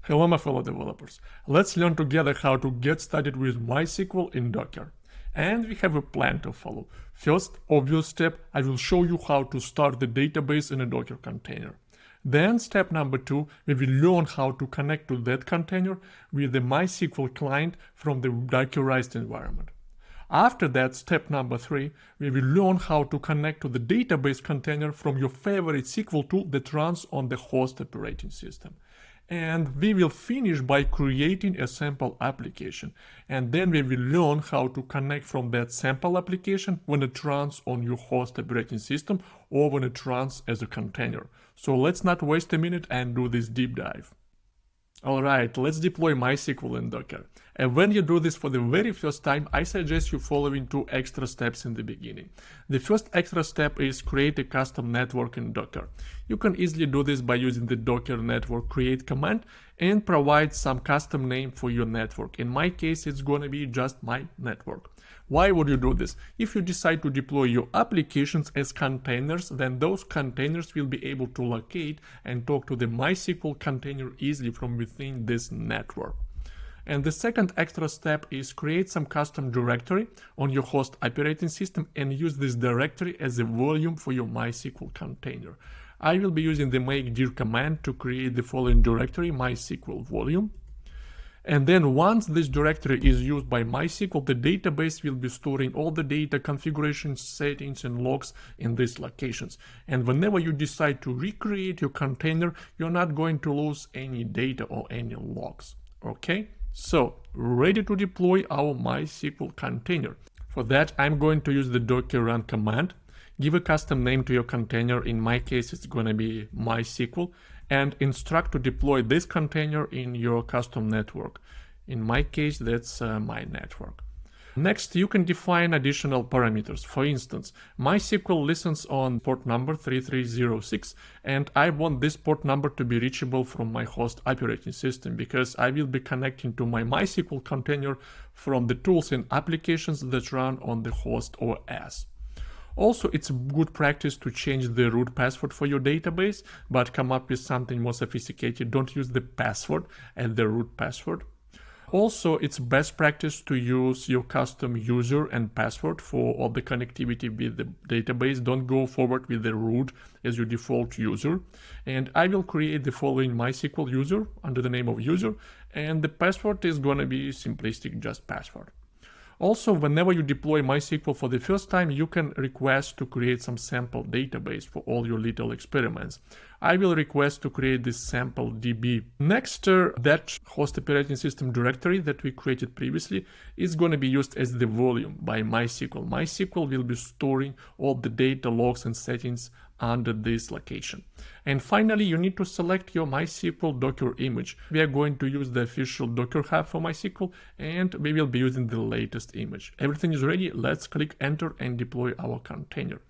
Hello my fellow developers, let's learn together how to get started with MySQL in Docker. And we have a plan to follow. First, obvious step, I will show you how to start the database in a Docker container. Then step number 2, we will learn how to connect to that container with the MySQL client from the Dockerized environment. After that, step number 3, we will learn how to connect to the database container from your favorite SQL tool that runs on the host operating system. And we will finish by creating a sample application. And then we will learn how to connect from that sample application when it runs on your host operating system or when it runs as a container. So let's not waste a minute and do this deep dive. Alright, let's deploy MySQL in Docker. And when you do this for the very first time, I suggest you following 2 extra steps in the beginning. The first extra step is create a custom network in Docker. You can easily do this by using the docker network create command and provide some custom name for your network. In my case, it's gonna be just my network. Why would you do this? If you decide to deploy your applications as containers, then those containers will be able to locate and talk to the MySQL container easily from within this network. And the second extra step is create some custom directory on your host operating system and use this directory as a volume for your MySQL container. I will be using the make dir command to create the following directory, MySQL volume. And then once this directory is used by MySQL, the database will be storing all the data, configurations, settings, and logs in these locations. And whenever you decide to recreate your container, you're not going to lose any data or any logs. Okay? So, ready to deploy our MySQL container. For that, I'm going to use the docker run command. Give a custom name to your container. In my case, it's going to be MySQL. And instruct to deploy this container in your custom network. In my case, that's my network. Next, you can define additional parameters. For instance, MySQL listens on port number 3306, and I want this port number to be reachable from my host operating system because I will be connecting to my MySQL container from the tools and applications that run on the host OS. Also, it's good practice to change the root password for your database, but come up with something more sophisticated. Don't use the password as the root password. Also, it's best practice to use your custom user and password for all the connectivity with the database. Don't go forward with the root as your default user. And I will create the following MySQL user under the name of user, and the password is going to be simplistic, just password. Also, whenever you deploy MySQL for the first time, you can request to create some sample database for all your little experiments. I will request to create this sample DB. Next, that host operating system directory that we created previously is going to be used as the volume by MySQL. MySQL will be storing all the data, logs, and settings under this location. And finally, you need to select your MySQL Docker image. We are going to use the official Docker Hub for MySQL, and we will be using the latest image. Everything is ready. Let's click enter and deploy our container.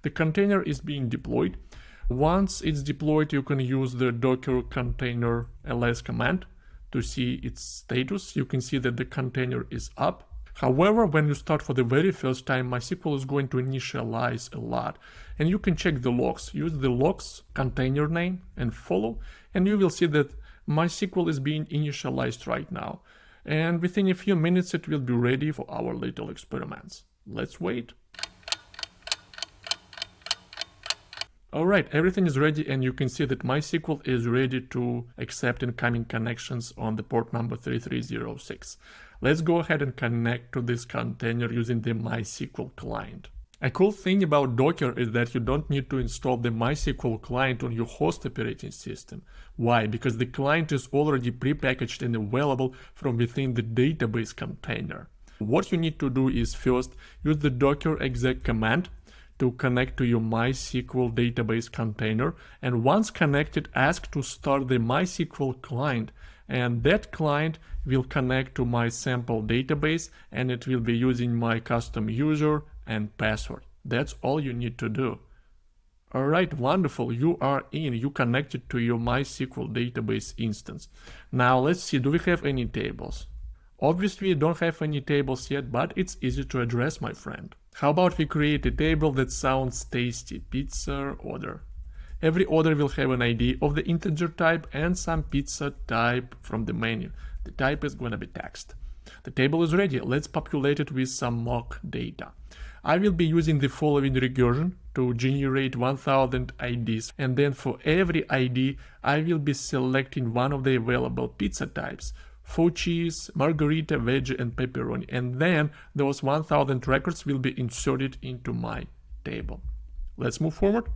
The container is being deployed. Once it's deployed, you can use the docker container ls command to see its status. You can see that the container is up. However, when you start for the very first time, MySQL is going to initialize a lot. And you can check the logs. Use the logs container name and follow, and you will see that MySQL is being initialized right now. And within a few minutes, it will be ready for our little experiments. Let's wait. Alright, everything is ready, and you can see that MySQL is ready to accept incoming connections on the port number 3306. Let's go ahead and connect to this container using the MySQL client. A cool thing about Docker is that you don't need to install the MySQL client on your host operating system. Why? Because the client is already prepackaged and available from within the database container. What you need to do is first use the docker exec command to connect to your MySQL database container, and once connected, ask to start the MySQL client, and that client will connect to my sample database, and it will be using my custom user and password. That's all you need to do. Alright, wonderful, you are in, you connected to your MySQL database instance. Now let's see, do we have any tables? Obviously, we don't have any tables yet, but it's easy to address, my friend. How about we create a table that sounds tasty? Pizza order. Every order will have an ID of the integer type and some pizza type from the menu. The type is going to be text. The table is ready. Let's populate it with some mock data. I will be using the following recursion to generate 1000 IDs, and then for every ID I will be selecting one of the available pizza types: faux cheese, margherita, veggie and pepperoni, and then those 1000 records will be inserted into my table. Let's move forward.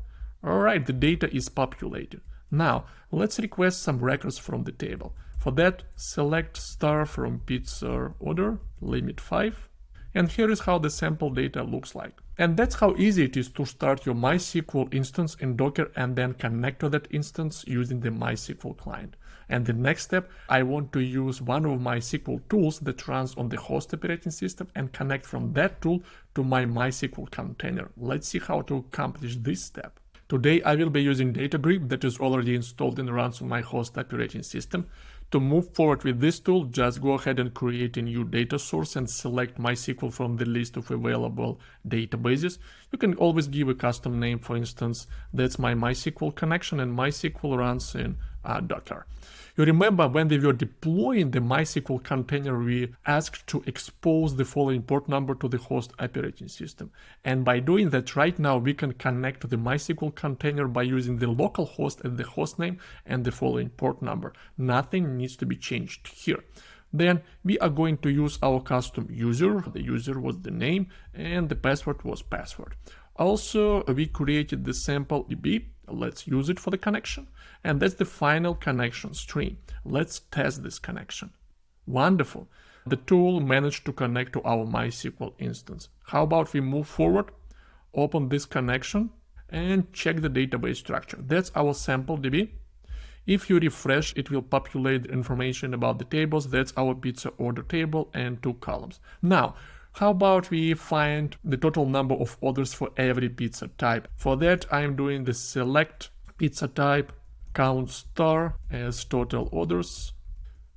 Alright, the data is populated. Now let's request some records from the table. For that, select star from pizza order, limit 5. And here is how the sample data looks like. And that's how easy it is to start your MySQL instance in Docker and then connect to that instance using the MySQL client. And the next step, I want to use one of MySQL tools that runs on the host operating system and connect from that tool to my MySQL container. Let's see how to accomplish this step. Today I will be using DataGrip that is already installed and runs on my host operating system. To move forward with this tool, just go ahead and create a new data source and select MySQL from the list of available databases. You can always give a custom name, for instance, that's my MySQL connection, and MySQL runs in Docker. You remember when we were deploying the MySQL container, we asked to expose the following port number to the host operating system. And by doing that right now, we can connect to the MySQL container by using the local host as the host name and the following port number. Nothing needs to be changed here. Then we are going to use our custom user. The user was the name and the password was password. Also, we created the sample DB. Let's use it for the connection. And that's the final connection string. Let's test this connection. Wonderful. The tool managed to connect to our MySQL instance. How about we move forward, open this connection and check the database structure. That's our sample DB. If you refresh, it will populate information about the tables. That's our pizza order table and 2 columns. Now, how about we find the total number of orders for every pizza type? For that, I'm doing the select pizza type, count star as total orders.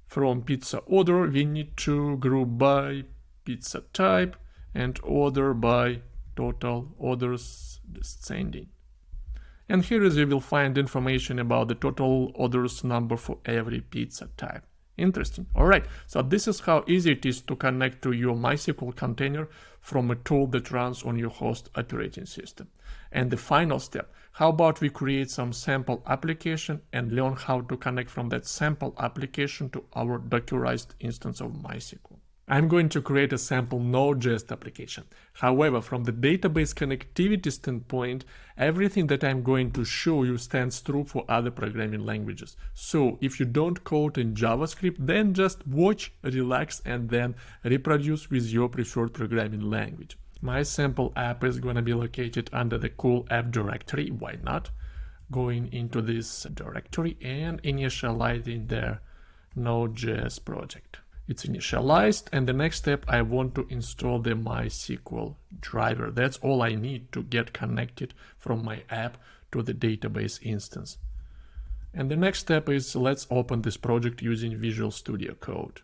From pizza order, we need to group by pizza type and order by total orders descending. And here is you will find information about the total orders number for every pizza type. Interesting. All right, so this is how easy it is to connect to your MySQL container from a tool that runs on your host operating system. And the final step, how about we create some sample application and learn how to connect from that sample application to our Dockerized instance of MySQL. I'm going to create a sample Node.js application. However, from the database connectivity standpoint, everything that I'm going to show you stands true for other programming languages. So if you don't code in JavaScript, then just watch, relax, and then reproduce with your preferred programming language. My sample app is going to be located under the cool app directory. Why not? Going into this directory and initializing the Node.js project. It's initialized, and the next step, I want to install the MySQL driver. That's all I need to get connected from my app to the database instance. And the next step is let's open this project using Visual Studio Code.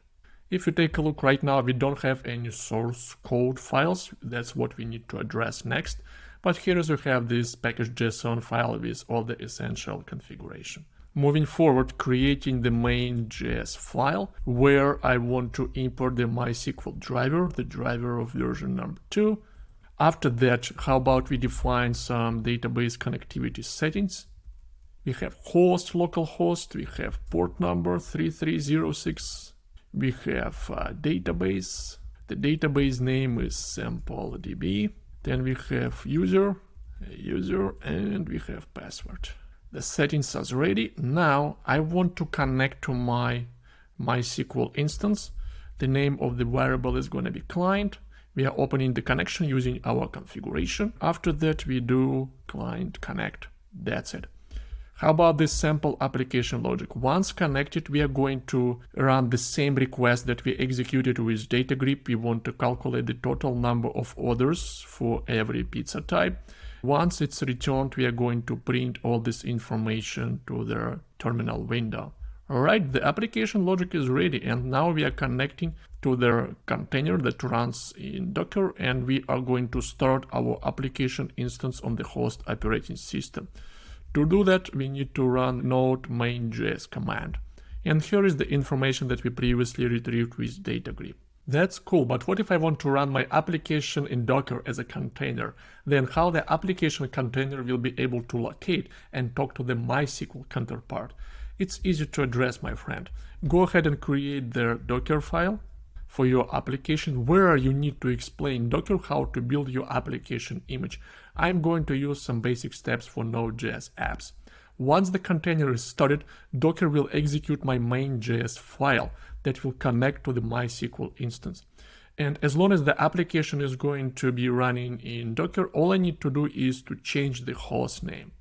If you take a look right now, we don't have any source code files. That's what we need to address next. But here we have this package.json file with all the essential configuration. Moving forward, creating the main.js file where I want to import the MySQL driver, the driver of version number 2. After that, how about we define some database connectivity settings? We have host, localhost, we have port number 3306, we have database. The database name is sampledb. Then we have user, and we have password. The settings are ready. Now I want to connect to my MySQL instance. The name of the variable is going to be client. We are opening the connection using our configuration. After that, we do client connect. That's it. How about this sample application logic? Once connected, we are going to run the same request that we executed with DataGrip. We want to calculate the total number of orders for every pizza type. Once it's returned, we are going to print all this information to the terminal window. Alright, the application logic is ready, and now we are connecting to the container that runs in Docker, and we are going to start our application instance on the host operating system. To do that, we need to run node main.js command. And here is the information that we previously retrieved with DataGrip. That's cool, but what if I want to run my application in Docker as a container? Then how the application container will be able to locate and talk to the MySQL counterpart? It's easy to address, my friend. Go ahead and create the Docker file for your application where you need to explain Docker how to build your application image. I'm going to use some basic steps for Node.js apps. Once the container is started, Docker will execute my main.js file that will connect to the MySQL instance. And as long as the application is going to be running in Docker, all I need to do is to change the host name.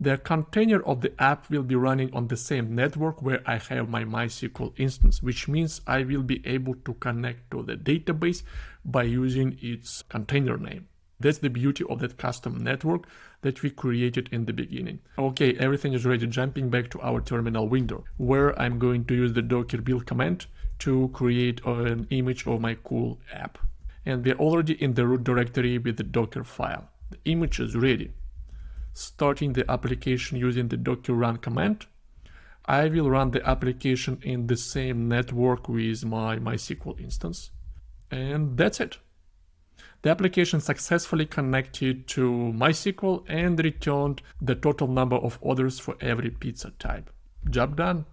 The container of the app will be running on the same network where I have my MySQL instance, which means I will be able to connect to the database by using its container name. That's the beauty of that custom network that we created in the beginning. Okay, everything is ready. Jumping back to our terminal window, where I'm going to use the docker build command to create an image of my cool app. And we're already in the root directory with the Docker file. The image is ready. Starting the application using the docker run command, I will run the application in the same network with my MySQL instance. And that's it. The application successfully connected to MySQL and returned the total number of orders for every pizza type. Job done.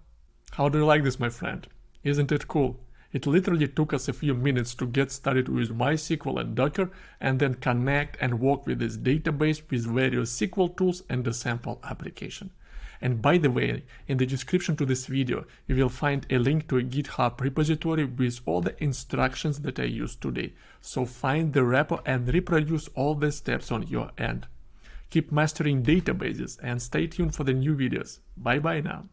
How do you like this, my friend? Isn't it cool? It literally took us a few minutes to get started with MySQL and Docker and then connect and work with this database with various SQL tools and the sample application. And by the way, in the description to this video, you will find a link to a GitHub repository with all the instructions that I used today. So find the repo and reproduce all the steps on your end. Keep mastering databases and stay tuned for the new videos. Bye bye now.